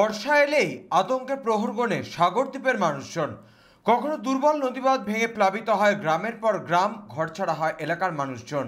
বর্ষা এলেই আতঙ্কের প্রহর গণে সাগরদ্বীপের মানুষজন। কখনো দুর্বল নদীবাঁধ ভেঙে প্লাবিত হয় গ্রামের পর গ্রাম, ঘরছাড়া হয় এলাকার মানুষজন।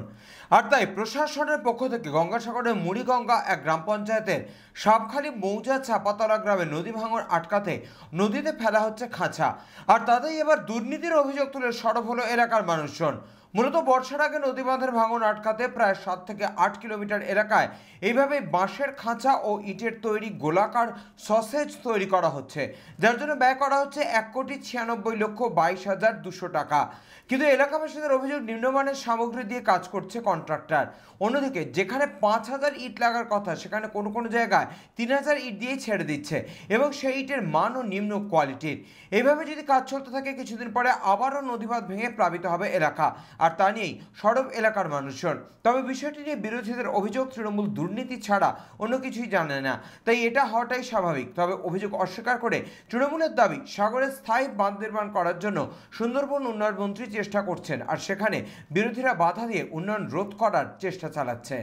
আর তাই প্রশাসনের পক্ষ থেকে গঙ্গাসাগরের মুড়িগঙ্গা এক গ্রাম পঞ্চায়েতের সাপখালি মৌজা চাপাতলা গ্রামে নদী ভাঙন আটকাতে নদীতে ফেলা হচ্ছে খাঁচা। আর তাতেই এবার দুর্নীতির অভিযোগ তুলে সরব হলো এলাকার মানুষজন। মূলত বর্ষার আগে নদীবাঁধের ভাঙন আটকাতে প্রায় 7 থেকে 8 কিলোমিটার এলাকায় এইভাবে বাঁশের খাঁচা ও ইটের তৈরি গোলাকার সসেজ তৈরি করা হচ্ছে, যার জন্য ব্যয় করা হচ্ছে 1,96,22,200 টাকা। কিন্তু এলাকাবাসীদের অভিযোগ, নিম্নমানের সামগ্রী দিয়ে কাজ করছে কন্ট্রাক্টর। অন্যদিকে যেখানে 5,000 ইট লাগার কথা, সেখানে কোনো কোনো জায়গায় 3,000 ইট দিয়েই ছেড়ে দিচ্ছে এবং সেই ইটের মানও নিম্ন কোয়ালিটির। এইভাবে যদি কাজ চলতে থাকে, কিছুদিন পরে আবারও নদীবাঁধ ভেঙে প্লাবিত হবে এলাকা। আর তা নিয়েই সরব এলাকার মানুষজন। তবে বিষয়টি নিয়ে বিরোধীদের অভিযোগ, তৃণমূল দুর্নীতি ছাড়া অন্য কিছুই জানে না, তাই এটা হওয়াটাই স্বাভাবিক। তবে অভিযোগ অস্বীকার করে তৃণমূলের দাবি, সাগরে স্থায়ী বাঁধ নির্মাণ করার জন্য সুন্দরবন উন্নয়ন মন্ত্রী চেষ্টা করছেন, আর সেখানে বিরোধীরা বাধা দিয়ে উন্নয়ন রোধ করার চেষ্টা চালাচ্ছে।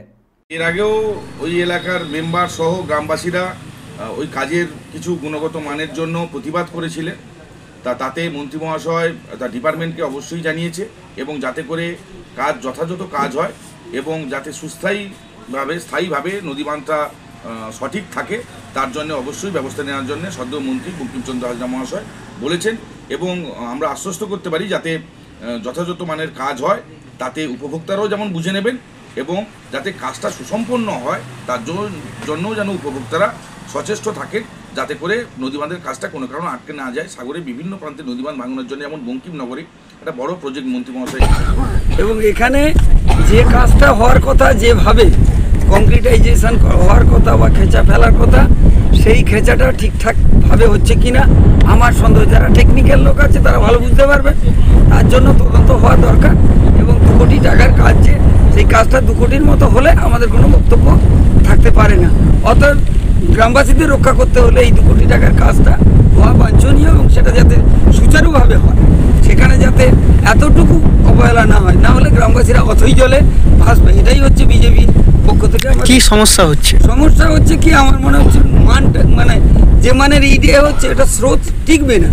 এর আগেও ওই এলাকার মেম্বার সহ গ্রামবাসীরা ওই কাজের কিছু গুণগত মানের জন্য প্রতিবাদ করেছিলেন। তাতে মন্ত্রী মহাশয় তার ডিপার্টমেন্টকে অবশ্যই জানিয়েছে, এবং যাতে করে কাজ যথাযথ কাজ হয় এবং যাতে স্থায়ীভাবে নদীবাঁধটা সঠিক থাকে, তার জন্য অবশ্যই ব্যবস্থা নেওয়ার জন্য সদ্য মন্ত্রী বঙ্কিমচন্দ্র হাজরা মহাশয় বলেছেন। এবং আমরা আশ্বস্ত করতে পারি, যাতে যথাযথ মানের কাজ হয়, তাতে উপভোক্তারাও যেমন বুঝে নেবেন এবং যাতে কাজটা সুসম্পন্ন হয়, তার জন্যও যেন উপভোক্তারা সচেষ্ট থাকেন, যাতে করে নদীবাঁধের কাজটা কোনো কারণে আটকে না যায়। সাগরে বিভিন্ন প্রান্তে নদীবাঁধ ভাঙানোর জন্য যেমন বঙ্কিমনগরে একটা বড় প্রজেক্ট মন্ত্রী মহাশয়, এবং এখানে যে কাজটা হওয়ার কথা, যেভাবে কংক্রিটাইজেশন হওয়ার কথা বা খেঁচা ফেলার কথা, সেই খেঁচাটা ঠিকঠাকভাবে হচ্ছে কিনা আমার সন্দেহ। যারা টেকনিক্যাল লোক আছে তারা ভালো বুঝতে পারবে, তার জন্য তদন্ত হওয়া দরকার। এবং 2 কোটি টাকার কাজ, যে সেই কাজটা 2 কোটির মতো হলে আমাদের কোনো বক্তব্য থাকতে পারে না। অতএব গ্রামবাসীদের রক্ষা করতে হলে এই 2 কোটি টাকার কাজটা হওয়া বাঞ্ছনীয়, এবং সেটা যাতে সুচারুভাবে হয়, সেখানে যাতে এতটুকু অবহেলা না হয়, না হলে গ্রামবাসীরা অথই জলে ভাসবে। এটাই হচ্ছে বিজেপির পক্ষ থেকে। কি সমস্যা হচ্ছে? সমস্যা হচ্ছে কি, আমার মনে হচ্ছে মানে যে মানের ইট হচ্ছে, এটা স্রোত টিকবে না,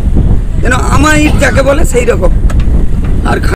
যেন আমার ইট যাকে বলে সেই রকম। আর